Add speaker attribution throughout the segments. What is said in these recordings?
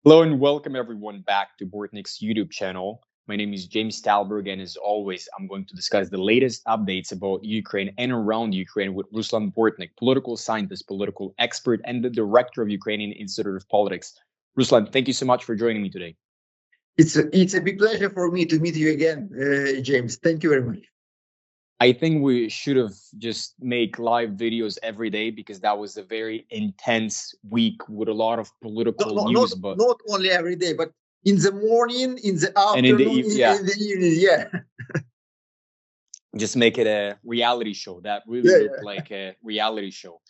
Speaker 1: Hello and welcome everyone back to Bortnik's YouTube channel. My name is James Talberg, and as always, I'm going to discuss the latest updates about Ukraine and around Ukraine with Ruslan Bortnik, political scientist, political expert, and the director of Ukrainian Institute of Politics. Ruslan, thank you so much for joining me today.
Speaker 2: It's a big pleasure for me to meet you again, James. Thank you very much.
Speaker 1: I think we should have just make live videos every day because that was a very intense week with a lot of political news. But
Speaker 2: not only every day, but in the morning, in the
Speaker 1: and in the
Speaker 2: afternoon, in the evening, yeah.
Speaker 1: Just make it a reality show. That really looked like a reality show.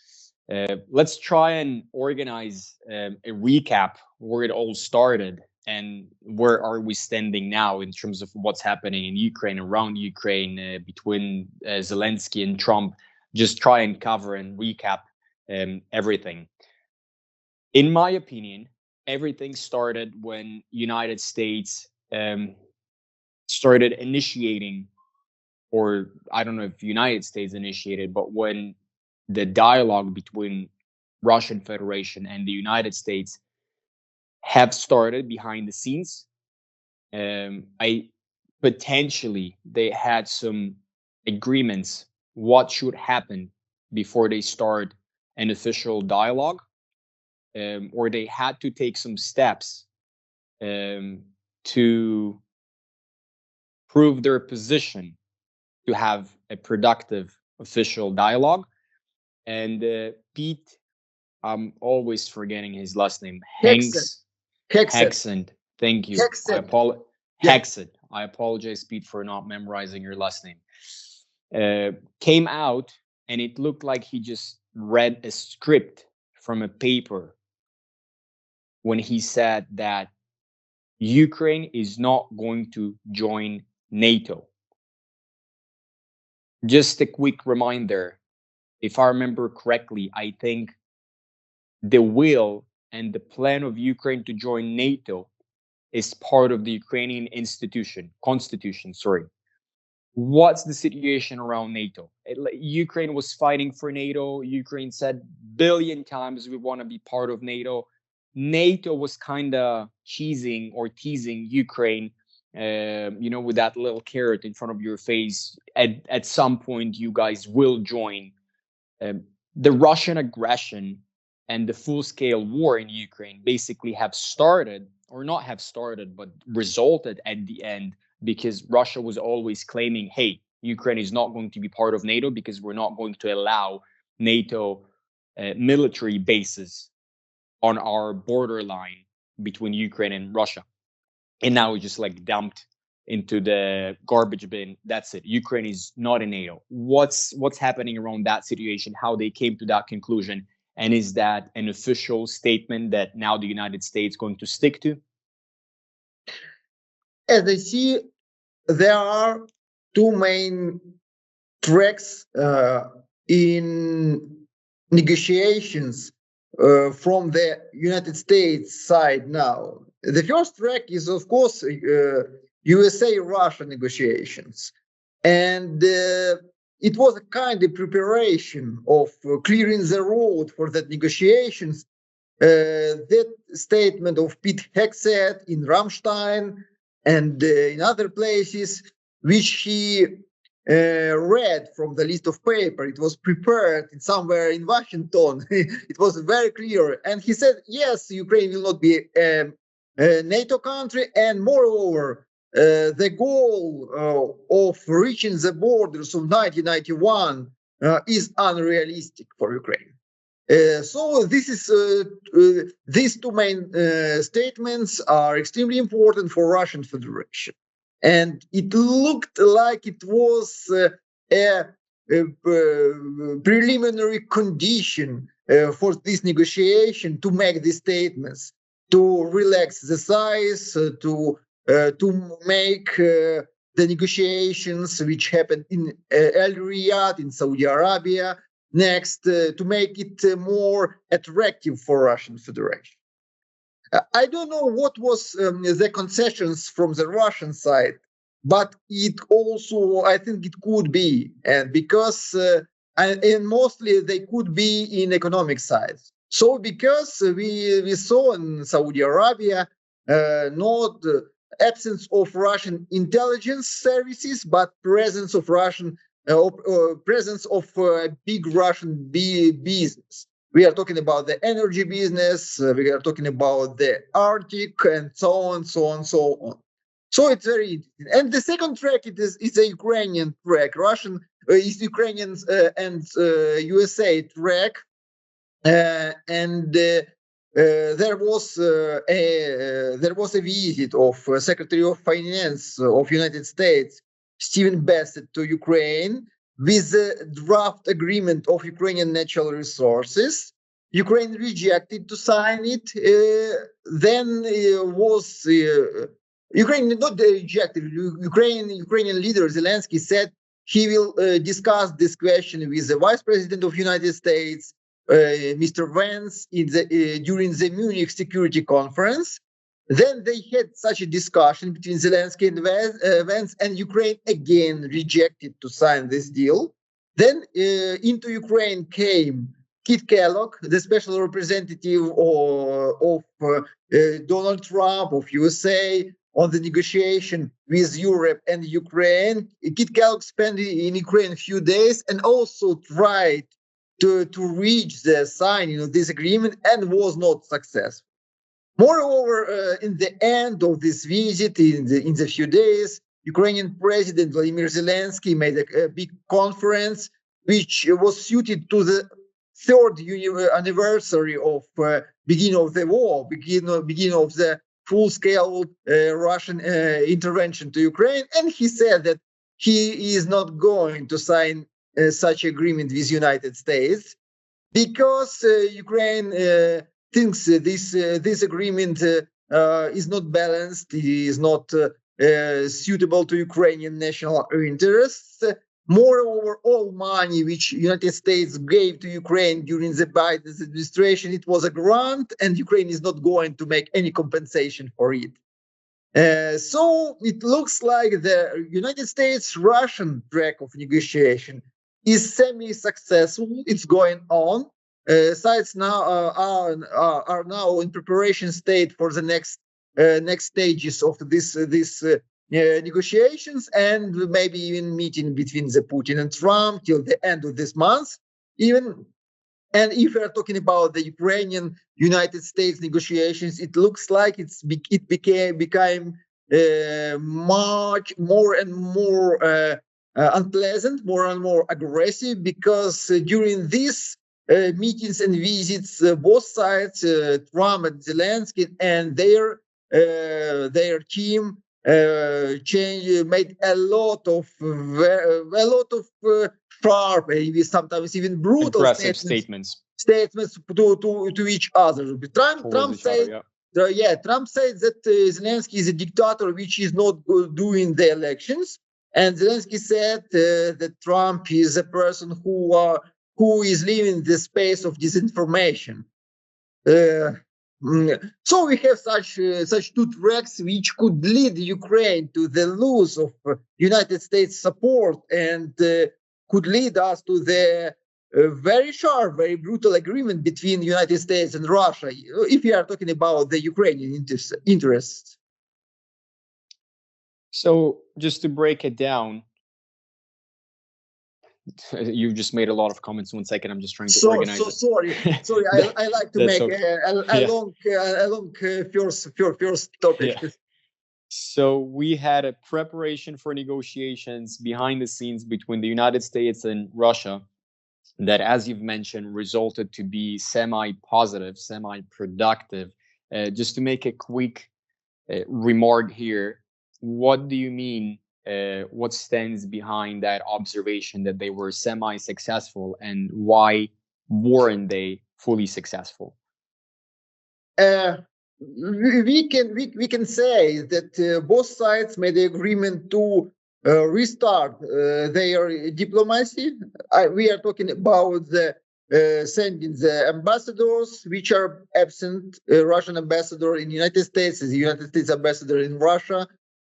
Speaker 1: Let's try and organize a recap where it all started and where are we standing now in terms of what's happening in Ukraine, around Ukraine, between Zelensky and Trump. Just try and cover and recap everything. In my opinion, everything started when United States started initiating, or I don't know if United States initiated, but when the dialogue between Russian Federation and the United States have started behind the scenes, potentially they had some agreements what should happen before they start an official dialogue, or they had to take some steps to prove their position to have a productive official dialogue. And Pete, I'm always forgetting his last name. Hexen. Thank you. Hexen. I apologize, Pete, for not memorizing your last name. Came out and it looked like he just read a script from a paper when he said that Ukraine is not going to join NATO. Just a quick reminder, if I remember correctly, I think the will and the plan of Ukraine to join NATO is part of the Ukrainian constitution. What's the situation around NATO? Ukraine was fighting for NATO. Ukraine said billion times we want to be part of NATO. NATO was kind of teasing Ukraine, with that little carrot in front of your face. At some point, you guys will join. The Russian aggression and the full-scale war in Ukraine basically have started, or not have started, but resulted at the end because Russia was always claiming, hey, Ukraine is not going to be part of NATO because we're not going to allow NATO military bases on our borderline between Ukraine and Russia. And now it's just like dumped into the garbage bin. That's it. Ukraine is not in NATO. What's happening around that situation, how they came to that conclusion, and is that an official statement that now the United States going to stick to?
Speaker 2: As I see, there are two main tracks in negotiations from the United States side now. The first track is, of course, USA-Russia negotiations. And it was a kind of preparation of clearing the road for that negotiations. That statement of Pete Hegseth in Ramstein and in other places, which he read from the list of paper. It was prepared somewhere in Washington. It was very clear. And he said, yes, Ukraine will not be a NATO country. And moreover, the goal of reaching the borders of 1991 is unrealistic for Ukraine. So this is these two main statements are extremely important for Russian Federation. And it looked like it was a preliminary condition for this negotiation to make these statements, to relax the size, to make the negotiations which happened in El Riyadh in Saudi Arabia next, to make it more attractive for Russian Federation. I don't know what was the concessions from the Russian side, but it also, I think it could be, and because and mostly they could be in economic sides. So because we saw in Saudi Arabia not absence of Russian intelligence services, but presence of Russian presence of big Russian business. We are talking about the energy business. We are talking about the Arctic and so on, so on, so on. So it's very interesting. And the second track is a Ukrainian track. Russian is Ukrainians and USA track, and there was a visit of Secretary of Finance of United States Stephen Bassett to Ukraine with a draft agreement of Ukrainian natural resources. Ukraine rejected to sign it. Then was Ukraine not rejected. Ukrainian leader Zelensky said he will discuss this question with the Vice President of United States, Mr. Vance, during the Munich Security Conference. Then they had such a discussion between Zelensky and Vance, and Ukraine again rejected to sign this deal. Then into Ukraine came Kit Kellogg, the special representative of Donald Trump of USA on the negotiation with Europe and Ukraine. Kit Kellogg spent in Ukraine a few days and also tried to reach the signing of this agreement and was not successful. Moreover, in the end of this visit, in the few days, Ukrainian President Vladimir Zelensky made a big conference which was suited to the third anniversary of beginning of the war, beginning of the full-scale Russian intervention to Ukraine, and he said that he is not going to sign such agreement with United States because Ukraine thinks this agreement is not balanced, is not suitable to Ukrainian national interests. Moreover, all money which United States gave to Ukraine during the Biden administration, it was a grant, and Ukraine is not going to make any compensation for it. So it looks like the United States-Russian track of negotiation is semi-successful. It's going on. Sides now are now in preparation state for the next stages of this negotiations, and maybe even meeting between the Putin and Trump till the end of this month, even. And if we are talking about the Ukrainian-United States negotiations, it looks like it became much more and more unpleasant, more and more aggressive, because during these meetings and visits, both sides, Trump and Zelensky and their team, made a lot of sharp, maybe sometimes even brutal
Speaker 1: statements
Speaker 2: to each other. Trump said, Trump said that Zelensky is a dictator which is not doing the elections, and Zelensky said that Trump is a person who is leaving the space of disinformation. So we have such two tracks which could lead Ukraine to the loss of United States support and could lead us to the very sharp, very brutal agreement between the United States and Russia, if we are talking about the Ukrainian interests.
Speaker 1: So just to break it down, you just made a lot of comments. 1 second, I'm just trying to organize it.
Speaker 2: Sorry. I like to make a long first topic.
Speaker 1: Yeah. So we had a preparation for negotiations behind the scenes between the United States and Russia that, as you've mentioned, resulted to be semi-positive, semi-productive. Just to make a quick remark here, what do you mean? What stands behind that observation that they were semi-successful, and why weren't they fully successful?
Speaker 2: We can say that both sides made the agreement to restart their diplomacy. We are talking about sending the ambassadors, which are absent. Russian ambassador in the United States, the United States ambassador in Russia.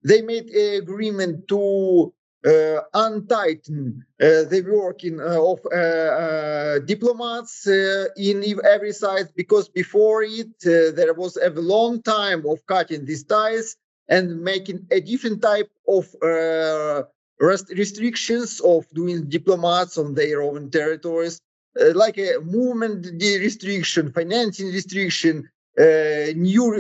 Speaker 2: They made an agreement to untighten the working of diplomats in every side, because before it there was a long time of cutting these ties and making a different type of restrictions of doing diplomats on their own territories, like a movement restriction, financing restriction, new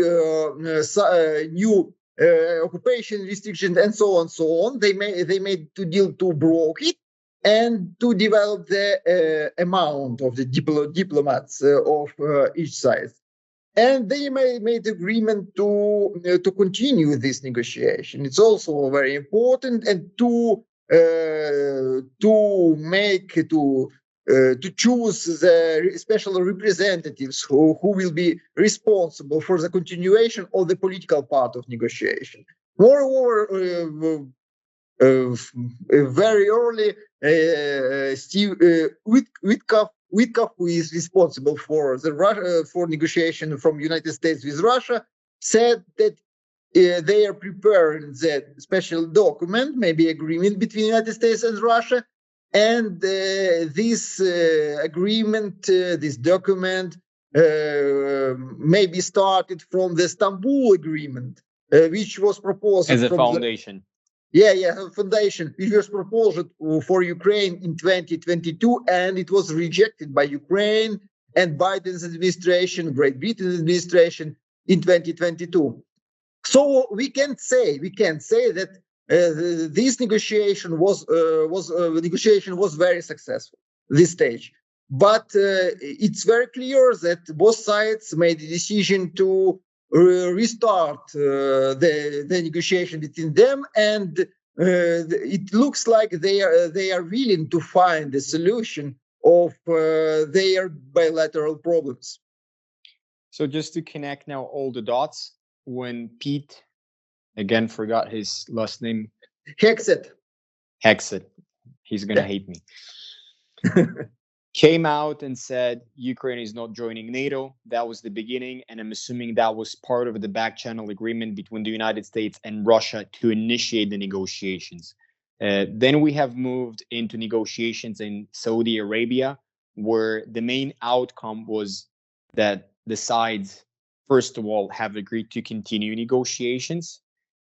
Speaker 2: occupation restrictions, and so on. They made to deal to broke it and to develop the amount of the diplomats of each side. And they made agreement to continue this negotiation. It's also very important, and to choose the special representatives who will be responsible for the continuation of the political part of negotiation. Moreover, very early, Steve Witkoff, who is responsible for for negotiation from United States with Russia, said that they are preparing that special document, maybe agreement between United States and Russia, and this agreement, this document, may be started from the Istanbul Agreement, which was proposed
Speaker 1: as a
Speaker 2: from
Speaker 1: foundation.
Speaker 2: Foundation, which was proposed for Ukraine in 2022, and it was rejected by Ukraine and Biden's administration, Great Britain's administration in 2022. So we can say that this negotiation was very successful. This stage, but it's very clear that both sides made the decision to restart the negotiation between them, and it looks like they are willing to find a solution of their bilateral problems.
Speaker 1: So just to connect now all the dots, when Pete, again forgot his last name,
Speaker 2: Hexet,
Speaker 1: he's gonna hate me. Came out and said Ukraine is not joining NATO. That was the beginning, and I'm assuming that was part of the back channel agreement between the United States and Russia to initiate the negotiations. Then we have moved into negotiations in Saudi Arabia, where the main outcome was that the sides, first of all, have agreed to continue negotiations.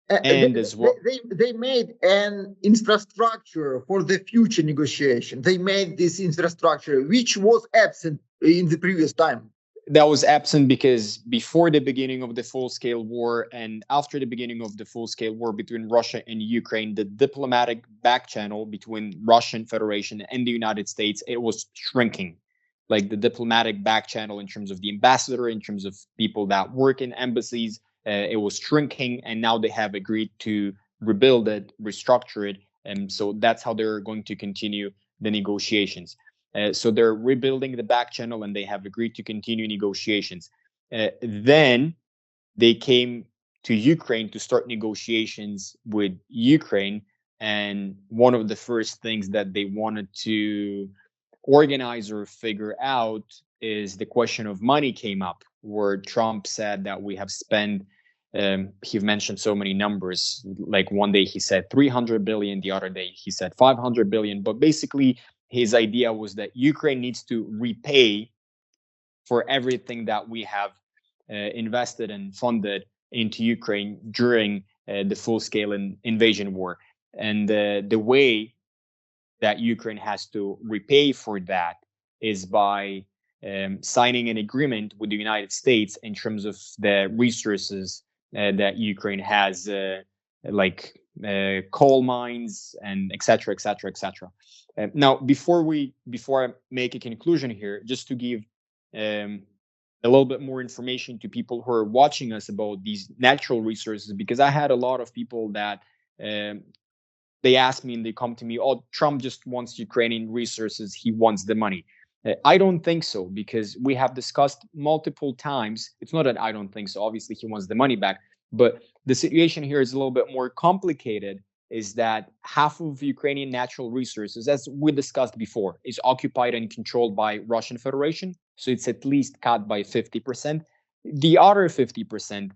Speaker 1: And as well,
Speaker 2: they made an infrastructure for the future negotiation. They made this infrastructure, which was absent in the previous time.
Speaker 1: That was absent because before the beginning of the full-scale war and after the beginning of the full-scale war between Russia and Ukraine, the diplomatic back channel between Russian Federation and the United States, it was shrinking. Like the diplomatic back channel in terms of the ambassador, in terms of people that work in embassies, it was shrinking, and now they have agreed to rebuild it, restructure it, and so that's how they're going to continue the negotiations. So they're rebuilding the back channel, and they have agreed to continue negotiations. Then they came to Ukraine to start negotiations with Ukraine, and one of the first things that they wanted to organize or figure out is the question of money came up, where Trump said that we have spent, he mentioned so many numbers, like one day he said 300 billion, the other day he said 500 billion, but basically his idea was that Ukraine needs to repay for everything that we have invested and funded into Ukraine during the full-scale invasion war. And the way that Ukraine has to repay for that is by signing an agreement with the United States in terms of the resources that Ukraine has, like coal mines and et cetera, et cetera, et cetera. Now, before I make a conclusion here, just to give a little bit more information to people who are watching us about these natural resources, because I had a lot of people that they ask me and they come to me, oh, Trump just wants Ukrainian resources, he wants the money. I don't think so, because we have discussed multiple times. It's not that I don't think so. Obviously, he wants the money back. But the situation here is a little bit more complicated, is that half of Ukrainian natural resources, as we discussed before, is occupied and controlled by Russian Federation. So it's at least cut by 50%. The other 50%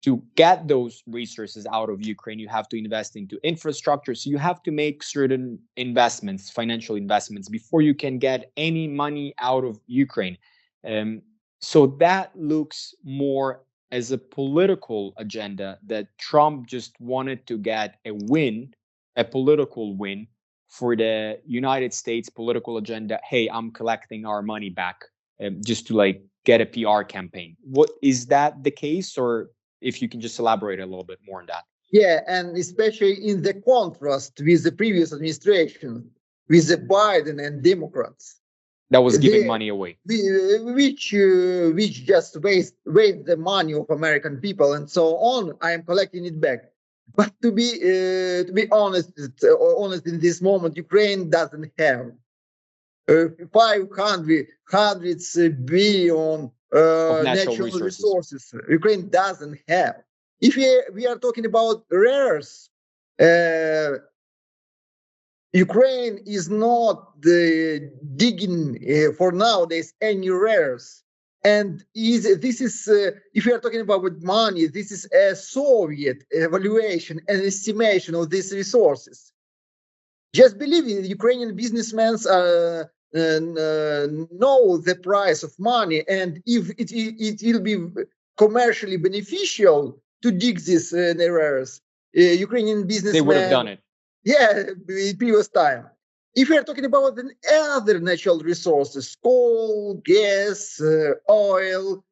Speaker 1: to get those resources out of Ukraine, you have to invest into infrastructure. So you have to make certain investments, financial investments, before you can get any money out of Ukraine. So that looks more as a political agenda, that Trump just wanted to get a win, a political win for the United States political agenda. Hey, I'm collecting our money back, just to like get a PR campaign. What is that the case, or if you can just elaborate a little bit more on that?
Speaker 2: Yeah, and especially in the contrast with the previous administration, with the Biden and Democrats,
Speaker 1: that was giving money away,
Speaker 2: which just waste the money of American people and so on. I am collecting it back. But to be honest, in this moment, Ukraine doesn't have 500 billion natural resources. Ukraine doesn't have. If we are talking about rares, Ukraine is not digging for nowadays any rares. And this is, if we are talking about money, this is a Soviet evaluation and estimation of these resources. Just believe it, Ukrainian businessmen know the price of money, and if it will be commercially beneficial to dig these rares, Ukrainian businessmen,
Speaker 1: they would have done it.
Speaker 2: Yeah, in previous time. If we are talking about other natural resources, coal, gas, oil,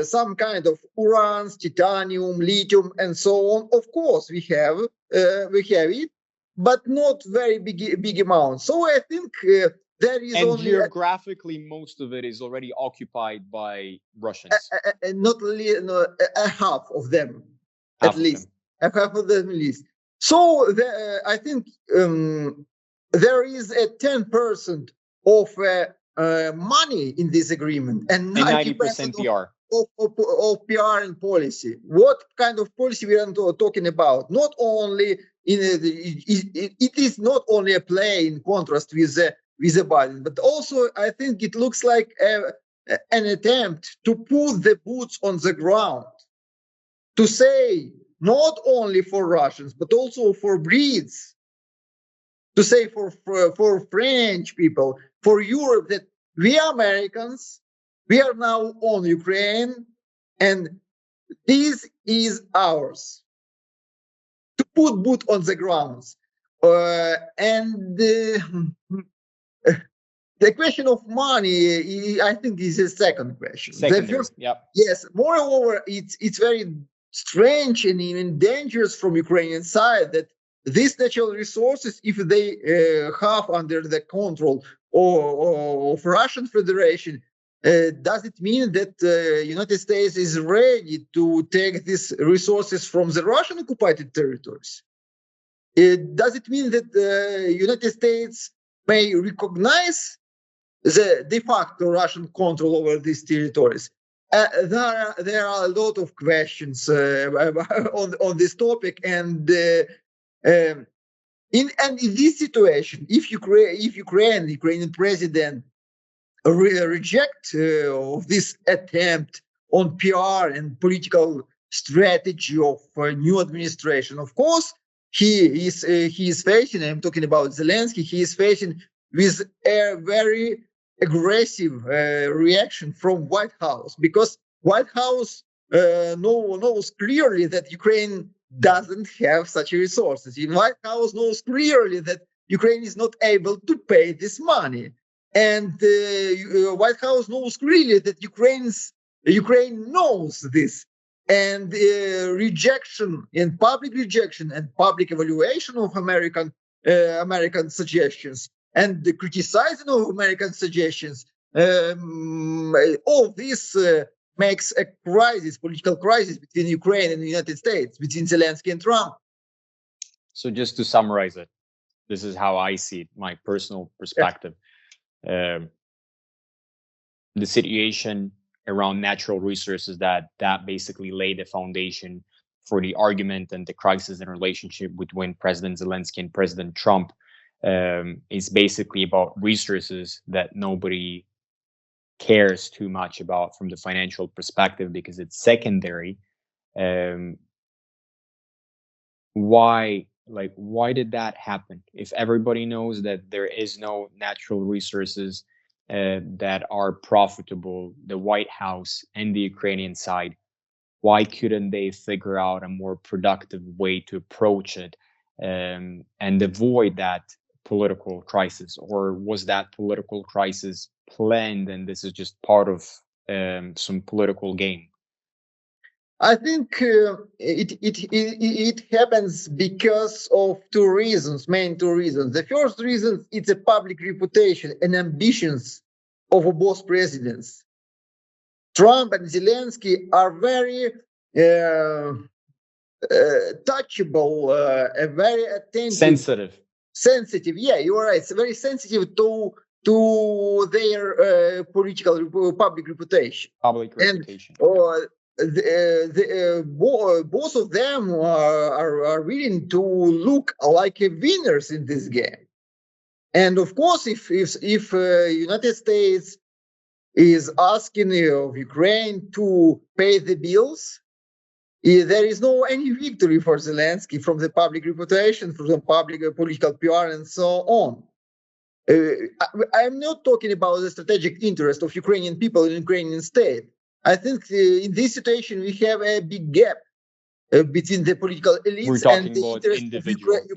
Speaker 2: some kind of urans, titanium, lithium, and so on, of course we have it, but not very big amounts. So I think there is
Speaker 1: and
Speaker 2: only
Speaker 1: geographically most of it is already occupied by Russians.
Speaker 2: Not a half of them, at least. A half of them, at least. So I think there is a 10% of money in this agreement, and
Speaker 1: 90% PR.
Speaker 2: Of PR and policy. What kind of policy we are talking about? Not only it is not only a play in contrast with the Biden, but also I think it looks like an attempt to put the boots on the ground, to say not only for Russians but also for Brits, to say for French people, for Europe, that we Americans, we are now on Ukraine, and this is ours. To put boot on the ground. The question of money, I think, is a second question.
Speaker 1: Secondary,
Speaker 2: yes. Moreover, it's very strange and even dangerous from Ukrainian side that these natural resources, if they have under the control of Russian Federation, does it mean that United States is ready to take these resources from the Russian occupied territories? Does it mean that the United States may recognize the de facto Russian control over these territories? There are a lot of questions on this topic, and in this situation, if Ukrainian president reject of this attempt on PR and political strategy of a new administration, of course he is facing, I'm talking about Zelensky, he is facing with a very aggressive reaction from White House, because White House knows clearly that Ukraine doesn't have such resources. The White House knows clearly that Ukraine is not able to pay this money, and White House knows clearly that Ukraine knows this, and rejection and public evaluation of American suggestions and the criticizing of American suggestions, all this makes a political crisis between Ukraine and the United States, between Zelensky and Trump.
Speaker 1: So just to summarize it, this is how I see it, my personal perspective. The situation around natural resources that basically laid the foundation for the argument and the crisis in relationship between President Zelensky and President Trump is basically about resources that nobody cares too much about from the financial perspective, because it's secondary. Um, why did that happen? If everybody knows that there is no natural resources that are profitable, the White House and the Ukrainian side, why couldn't they figure out a more productive way to approach it and avoid that political crisis? Or was that political crisis planned and this is just part of some political game?
Speaker 2: I think it happens because of main two reasons. The first reason, it's a public reputation and ambitions of both presidents. Trump and Zelensky are very touchable, very attentive, sensitive. Yeah, you're right. It's very sensitive to their public reputation. Both of them are willing to look like winners in this game. And of course, if United States is asking of Ukraine to pay the bills, there is no any victory for Zelensky from the public reputation, from the public political PR, and so on. I'm not talking about the strategic interest of Ukrainian people and Ukrainian state. I think in this situation we have a big gap between the political elites and the interest of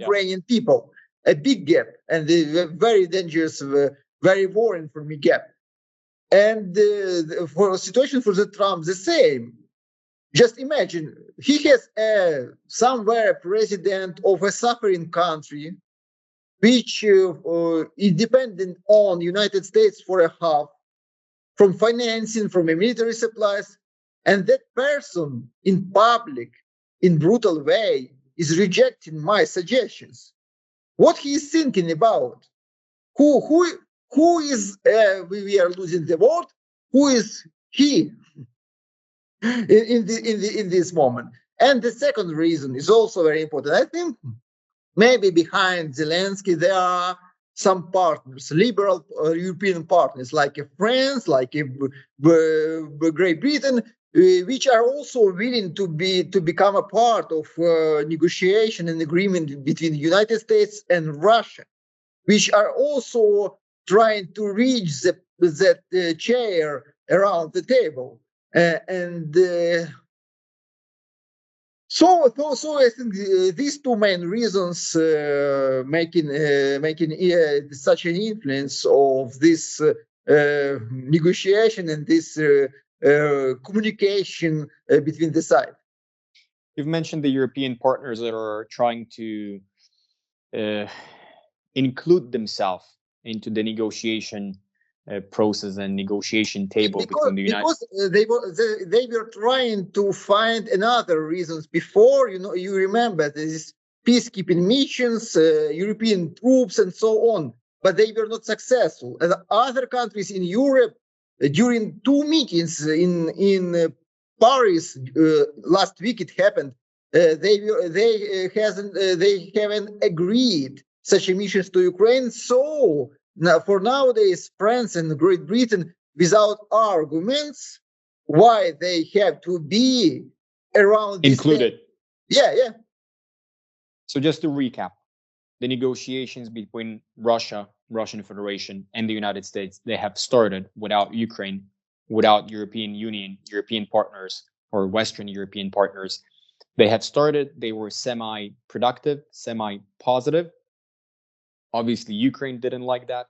Speaker 2: Ukrainian people. A big gap, and a very dangerous, very worrying for me gap. And for a situation for the Trump, the same. Just imagine, he has somewhere president of a suffering country, which is dependent on United States for a half, from financing, from military supplies, and that person in public, in brutal way, is rejecting my suggestions. What he is thinking about? Who is? We are losing the world. Who is he? In this moment. And the second reason is also very important. I think maybe behind Zelensky there are some partners, liberal European partners like France, like Great Britain, which are also willing to become a part of negotiation and agreement between the United States and Russia, which are also trying to reach that chair around the table. So I think these two main reasons making such an influence of this negotiation and this communication between the sides.
Speaker 1: You've mentioned the European partners that are trying to include themselves into the negotiation process and negotiation table between the United
Speaker 2: because they were trying to find another reasons before. You remember these peacekeeping missions, European troops, and so on, but they were not successful. And other countries in Europe, during two meetings in Paris last week, it happened. They haven't agreed such missions to Ukraine. So now, for nowadays, France and Great Britain, without arguments, why they have to be around
Speaker 1: included.
Speaker 2: Yeah.
Speaker 1: So just to recap, the negotiations between Russian Federation, and the United States, they have started without Ukraine, without European Union, European partners, or Western European partners. They have started, they were semi-productive, semi-positive. Obviously, Ukraine didn't like that.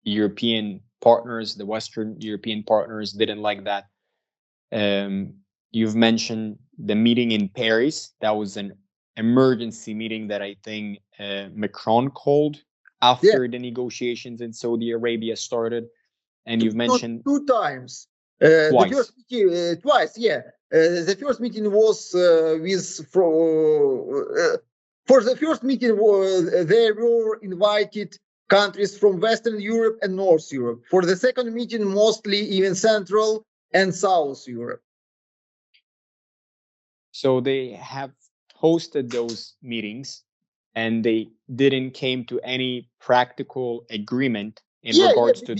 Speaker 1: European partners, the Western European partners didn't like that. You've mentioned the meeting in Paris. That was an emergency meeting that I think Macron called after the negotiations in Saudi Arabia started. And you've mentioned
Speaker 2: two times.
Speaker 1: Twice.
Speaker 2: Twice, yeah. The first meeting was for the first meeting, they were invited countries from Western Europe and North Europe. For the second meeting, mostly even Central and South Europe.
Speaker 1: So they have hosted those meetings, and they didn't came to any practical agreement in regards to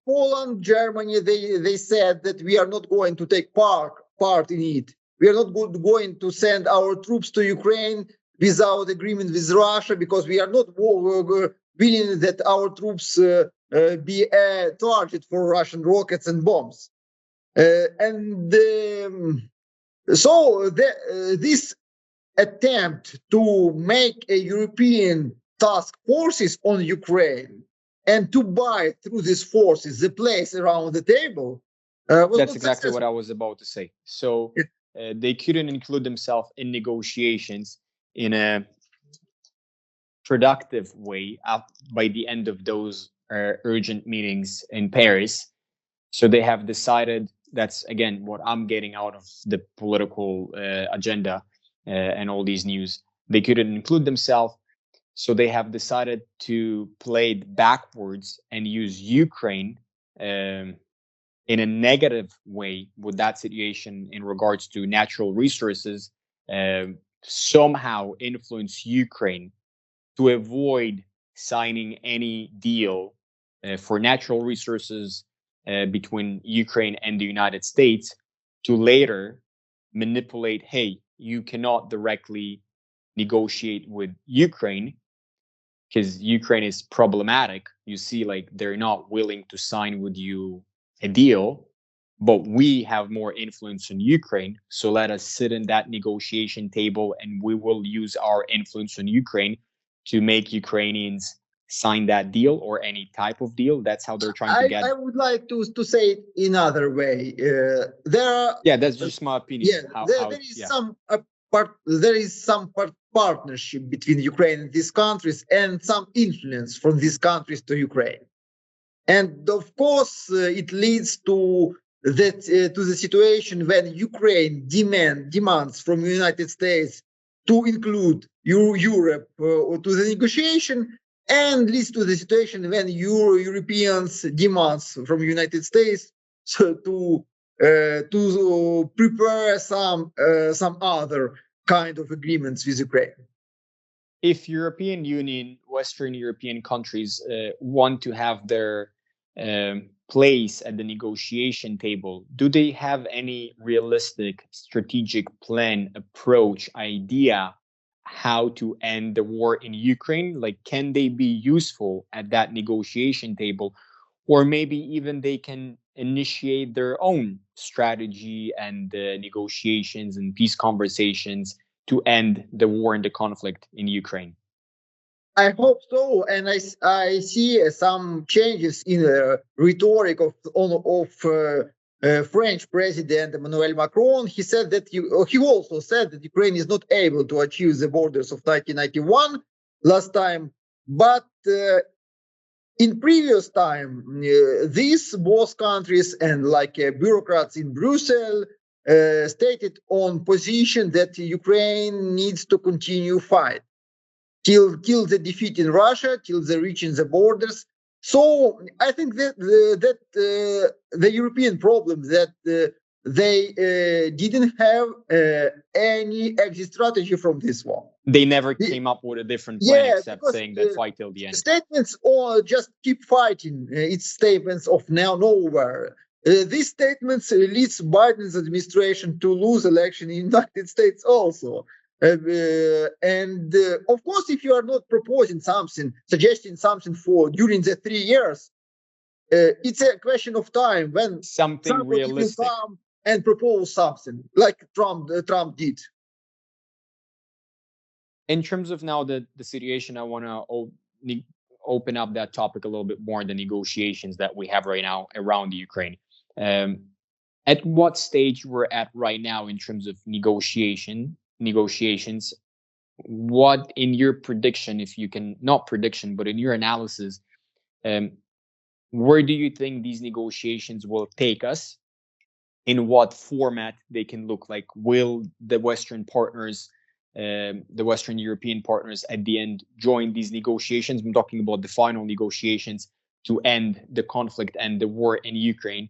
Speaker 2: Poland, Germany, they said that we are not going to take part in it. We are not going to send our troops to Ukraine without agreement with Russia, because we are not willing that our troops be a target for Russian rockets and bombs. This attempt to make a European task forces on Ukraine and to buy through these forces the place around the table was
Speaker 1: That's
Speaker 2: not
Speaker 1: exactly
Speaker 2: successful.
Speaker 1: what I was about to say. So they couldn't include themselves in negotiations in a productive way by the end of those urgent meetings in Paris. So they have decided, that's again what I'm getting out of the political agenda and all these news. They couldn't include themselves. So they have decided to play it backwards and use Ukraine in a negative way with that situation in regards to natural resources, somehow influence Ukraine to avoid signing any deal for natural resources between Ukraine and the United States, to later manipulate, hey, you cannot directly negotiate with Ukraine because Ukraine is problematic. You see, like, they're not willing to sign with you a deal, but we have more influence in Ukraine. So let us sit in that negotiation table and we will use our influence on Ukraine to make Ukrainians sign that deal or any type of deal. That's how they're trying to get.
Speaker 2: I would like to say it in another way.
Speaker 1: Yeah, that's just my opinion.
Speaker 2: There is some partnership between Ukraine and these countries, and some influence from these countries to Ukraine. And of course, it leads to the situation when Ukraine demands from the United States to include Europe to the negotiation, and leads to the situation when Europeans demands from the United States to prepare some other kind of agreements with Ukraine.
Speaker 1: If European Union, Western European countries want to have their place at the negotiation table, do they have any realistic strategic plan, approach, idea how to end the war in Ukraine? Like, can they be useful at that negotiation table? Or maybe even they can initiate their own strategy and negotiations and peace conversations to end the war and the conflict in Ukraine?
Speaker 2: I hope so, and I see some changes in the rhetoric of French President Emmanuel Macron. He said that he also said that Ukraine is not able to achieve the borders of 1991 last time, but in previous time, these both countries and bureaucrats in Brussels stated on position that Ukraine needs to continue fight till the defeat in Russia, till the reaching the borders. So I think that the European problem that they didn't have any exit strategy from this war.
Speaker 1: They never came up with a different plan except saying that fight till the end.
Speaker 2: Statements or just keep fighting. It's statements of nowhere. These statements leads Biden's administration to lose election in the United States also. Of course, if you are not proposing something, suggesting something for during the 3 years, it's a question of time when
Speaker 1: something realistic
Speaker 2: will come and propose something like Trump did.
Speaker 1: In terms of now the situation, I want to open up that topic a little bit more, the negotiations that we have right now around the Ukraine. At what stage we're at right now in terms of negotiations? What, in your prediction, if you can, not prediction, but in your analysis, where do you think these negotiations will take us? In what format they can look like? Will the Western partners, the Western European partners at the end join these negotiations? I'm talking about the final negotiations to end the conflict and the war in Ukraine.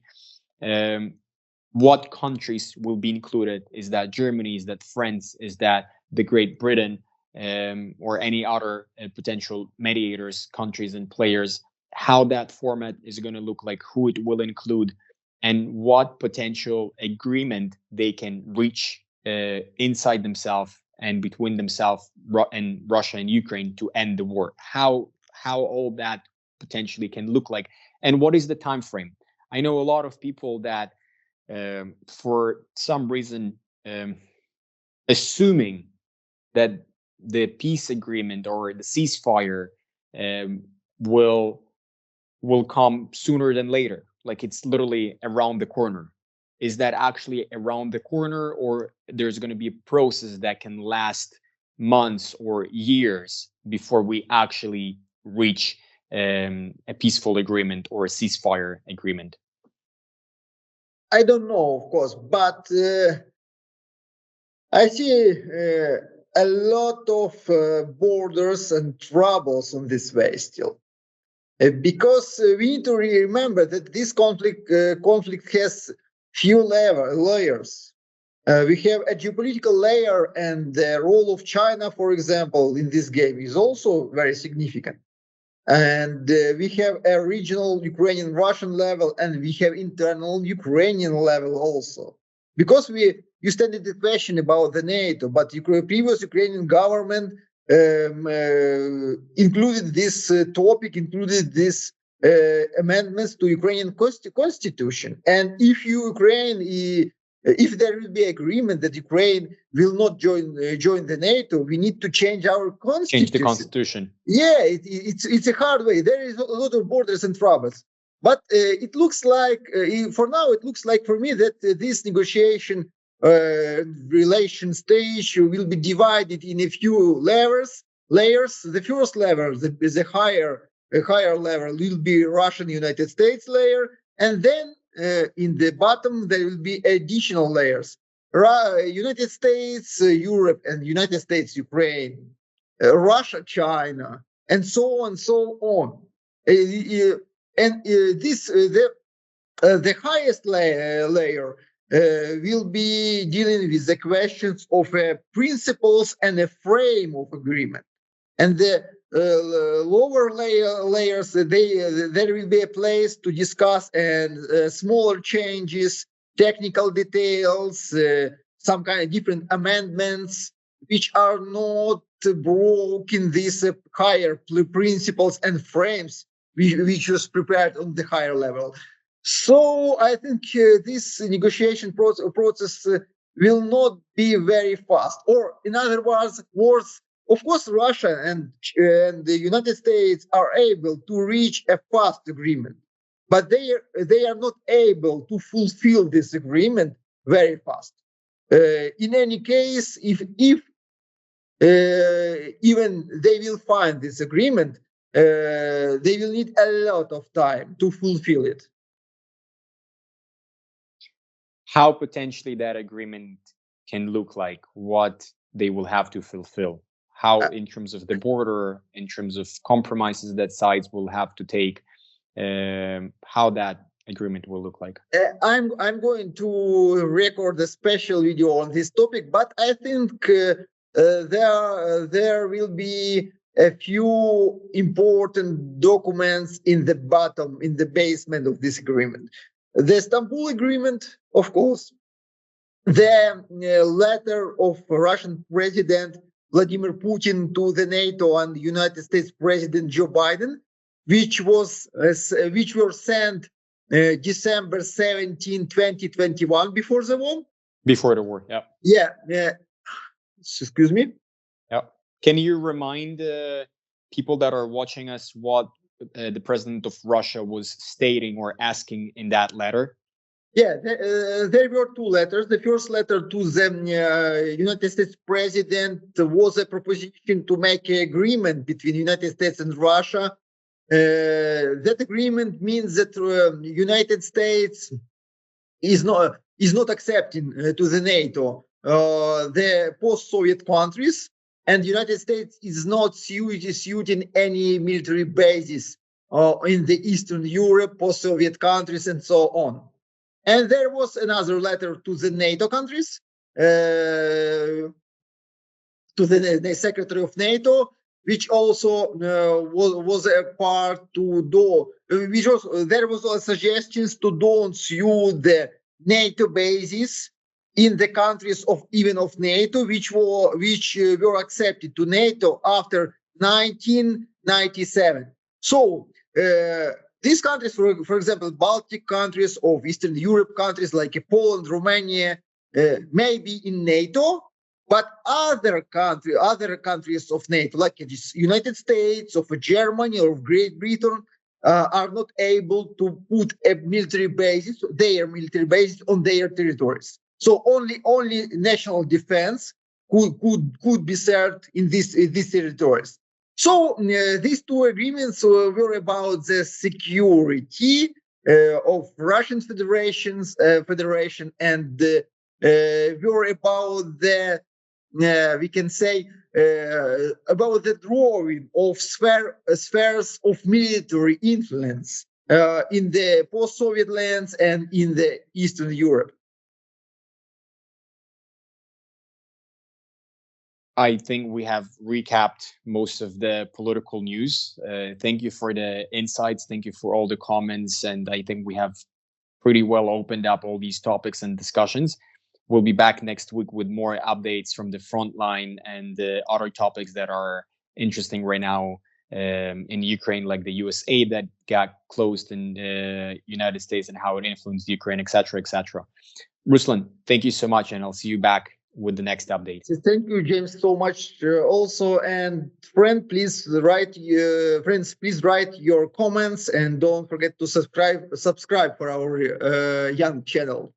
Speaker 1: What countries will be included? Is that Germany? Is that France? Is that the Great Britain? Or any other potential mediators, countries and players? How that format is going to look like, who it will include, and what potential agreement they can reach inside themselves and between themselves and Russia and Ukraine to end the war? How all that potentially can look like, and what is the time frame? I know a lot of people that, for some reason, assuming that the peace agreement or the ceasefire um, will come sooner than later, like it's literally around the corner. Is that actually around the corner, or there's going to be a process that can last months or years before we actually reach a peaceful agreement or a ceasefire agreement?
Speaker 2: I don't know, of course, but I see a lot of borders and troubles on this way still. Because we need to remember that this conflict has few layers. We have a geopolitical layer, and the role of China, for example, in this game is also very significant. And we have a regional Ukrainian-Russian level, and we have internal Ukrainian level also. Because you stated the question about the NATO, but previous Ukrainian government included this topic, included this amendments to Ukrainian constitution. And if if there will be agreement that Ukraine will not join the NATO, we need to change our constitution.
Speaker 1: Change the constitution.
Speaker 2: Yeah, it's a hard way. There is a lot of borders and troubles. But it looks like, for now, it looks like for me that this negotiation relation stage will be divided in a few layers. The first level, the higher level, will be Russian United States layer, and then in the bottom there will be additional layers: United States, Europe, and United States, Ukraine, Russia, China, and so on, so on. The highest layer will be dealing with the questions of principles and a frame of agreement. And the lower layers, there will be a place to discuss and smaller changes, technical details, some kind of different amendments, which are not broke in these higher principles and frames which was prepared on the higher level. So I think this negotiation process will not be very fast. Or in other words, of course, Russia and the United States are able to reach a fast agreement, but they are not able to fulfill this agreement very fast. In any case, if even they will find this agreement, they will need a lot of time to fulfill it.
Speaker 1: How potentially that agreement can look like, what they will have to fulfill, how in terms of the border, in terms of compromises that sides will have to take, how that agreement will look like.
Speaker 2: I'm going to record a special video on this topic, but I think there will be a few important documents in the bottom, in the basement of this agreement. The Istanbul Agreement, of course, the letter of Russian President Vladimir Putin to the NATO and United States President Joe Biden, which were sent December 17, 2021, before the war.
Speaker 1: Before the war, yeah.
Speaker 2: Yeah. Excuse me.
Speaker 1: Yeah. Can you remind people that are watching us what the president of Russia was stating or asking in that letter?
Speaker 2: Yeah, there were two letters. The first letter to the United States president was a proposition to make an agreement between United States and Russia. That agreement means that United States is not accepting to the NATO the post-Soviet countries, and the United States is not suiting any military bases in the Eastern Europe, post-Soviet countries, and so on. And there was another letter to the NATO countries, to the Secretary of NATO, which also was a part to do, there was suggestions to don't sue the NATO bases in the countries of even of NATO, which were accepted to NATO after 1997. So these countries, for example, Baltic countries or Eastern Europe countries like Poland, Romania, may be in NATO, but other countries of NATO, like the United States, of Germany, or of Great Britain, are not able to put their military bases on their territories. So only national defense could be served in these territories. So these two agreements were about the security of Russian Federation, and were about the we can say about the drawing of spheres of military influence in the post-Soviet lands and in the Eastern Europe.
Speaker 1: I think we have recapped most of the political news. Thank you for the insights. Thank you for all the comments. And I think we have pretty well opened up all these topics and discussions. We'll be back next week with more updates from the front line and other topics that are interesting right now in Ukraine, like the US aid that got closed in the United States and how it influenced Ukraine, etc., etc. Ruslan, thank you so much, and I'll see you back with the next update.
Speaker 2: Thank you, James, so much also. And friends, please write your comments, and don't forget to subscribe for our young channel.